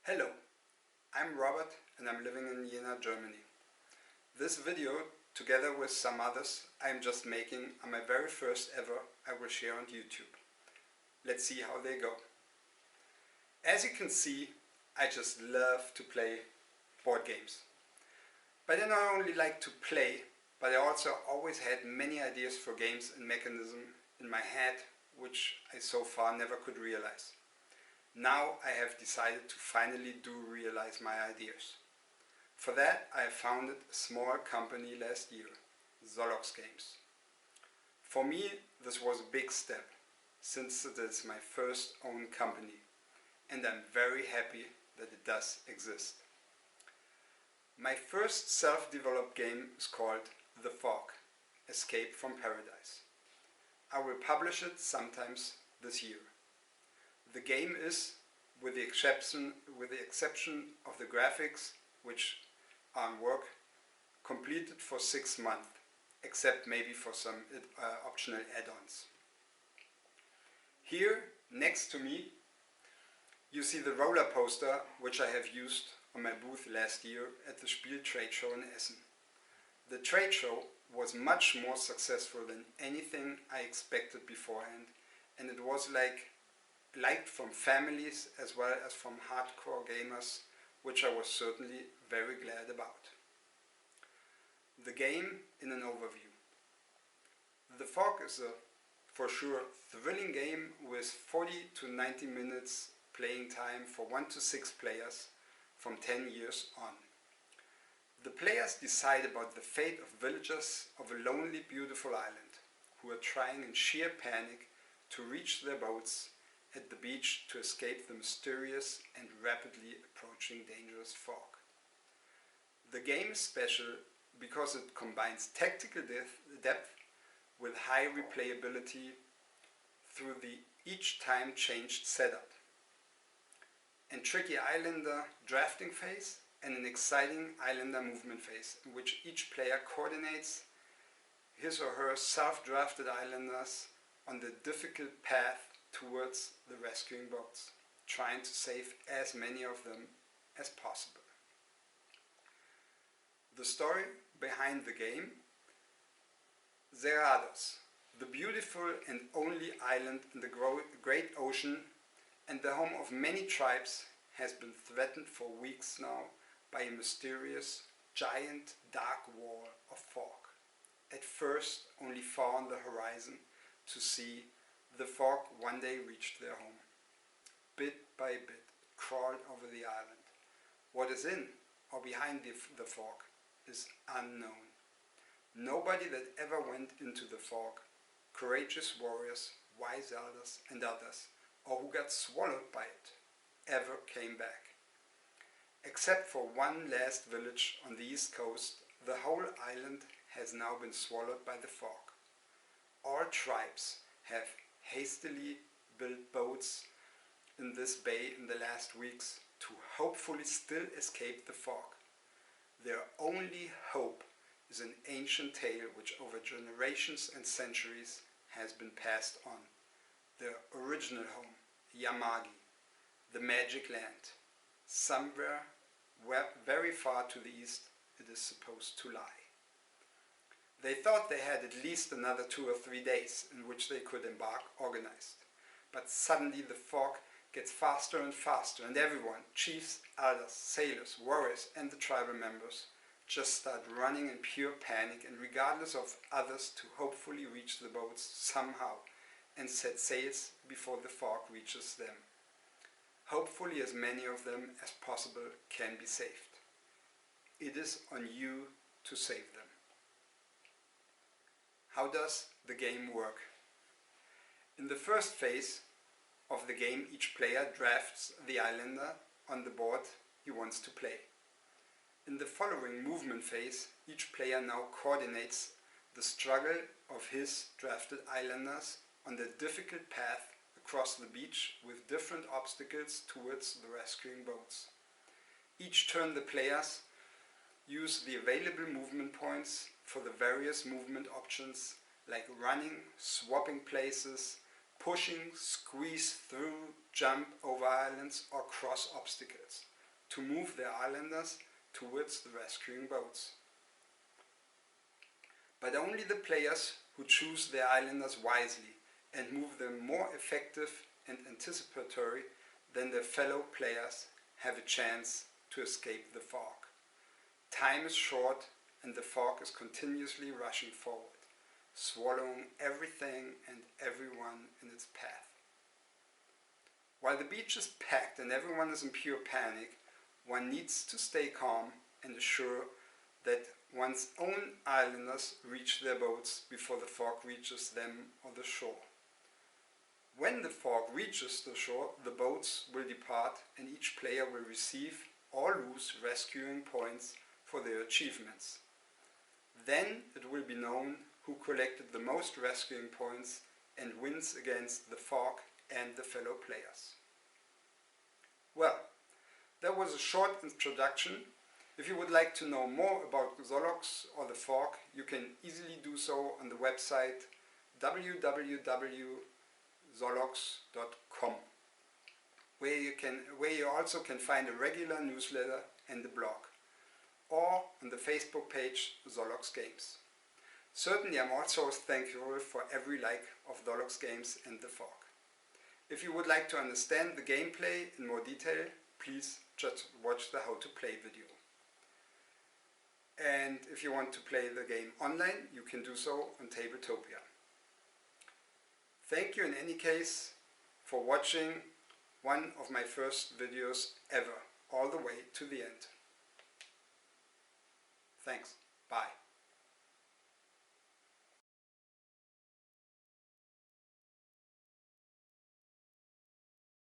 Hello, I'm Robert and I'm living in Jena, Germany. This video, together with some others I'm just making, are my very first ever I will share on YouTube. Let's see how they go. As you can see, I just love to play board games. But I not only like to play, but I also always had many ideas for games and mechanism in my head, which I so far never could realize. Now I have decided to finally realize my ideas. For that I founded a small company last year, XOllOX Games. For me this was a big step, since it is my first own company, and I'm very happy that it does exist. My first self-developed game is called The Fog, Escape from Paradise. I will publish it sometimes this year. The game is, with the exception of the graphics, which are on work, completed for 6 months, except maybe for some optional add-ons. Here, next to me, you see the roller poster which I have used on my booth last year at the Spiel trade show in Essen. The trade show was much more successful than anything I expected beforehand, and it was liked from families as well as from hardcore gamers, which I was certainly very glad about. The game in an overview. The Fog is a, for sure, thrilling game with 40 to 90 minutes playing time for 1 to 6 players from 10 years on. The players decide about the fate of villagers of a lonely, beautiful island who are trying in sheer panic to reach their boats at the beach to escape the mysterious and rapidly approaching dangerous fog. The game is special because it combines tactical depth with high replayability through the each time changed setup, and tricky islander drafting phase and an exciting islander movement phase in which each player coordinates his or her self-drafted islanders on the difficult path towards the rescuing boats, trying to save as many of them as possible. The story behind the game: Zerados, the beautiful and only island in the great ocean and the home of many tribes, has been threatened for weeks now by a mysterious, giant, dark wall of fog. At first only far on the horizon to see, the fog one day reached their home. Bit by bit it crawled over the island. What is in or behind the fog is unknown. Nobody that ever went into the fog, courageous warriors, wise elders and others, or who got swallowed by it, ever came back. Except for one last village on the east coast, the whole island has now been swallowed by the fog. All tribes have hastily built boats in this bay in the last weeks to hopefully still escape the fog. Their only hope is an ancient tale which over generations and centuries has been passed on. Their original home, Yamagi, the magic land. Somewhere very far to the east it is supposed to lie. They thought they had at least another 2 or 3 days in which they could embark organized. But suddenly the fog gets faster and faster, and everyone, chiefs, elders, sailors, warriors and the tribal members, just start running in pure panic and regardless of others to hopefully reach the boats somehow and set sails before the fog reaches them. Hopefully as many of them as possible can be saved. It is on you to save them. How does the game work? In the first phase of the game, each player drafts the islander on the board he wants to play. In the following movement phase, each player now coordinates the struggle of his drafted islanders on the difficult path across the beach with different obstacles towards the rescuing boats. Each turn the players use the available movement points for the various movement options like running, swapping places, pushing, squeeze through, jump over islands or cross obstacles to move their islanders towards the rescuing boats. But only the players who choose their islanders wisely and move them more effective and anticipatory than their fellow players have a chance to escape the fog. Time is short and the fog is continuously rushing forward, swallowing everything and everyone in its path. While the beach is packed and everyone is in pure panic, one needs to stay calm and assure that one's own islanders reach their boats before the fog reaches them or the shore. When the fog reaches the shore, the boats will depart and each player will receive or lose rescuing points for their achievements. Then it will be known who collected the most rescuing points and wins against the fog and the fellow players. Well, that was a short introduction. If you would like to know more about XOllOX or the fog, you can easily do so on the website www.XOllOX.com, where you also can find a regular newsletter and a blog, or on the Facebook page XOllOX Games. Certainly I'm also thankful for every like of XOllOX Games and the fog. If you would like to understand the gameplay in more detail, please just watch the how to play video. And if you want to play the game online, you can do so on Tabletopia. Thank you in any case for watching one of my first videos ever, all the way to the end. Thanks. Bye.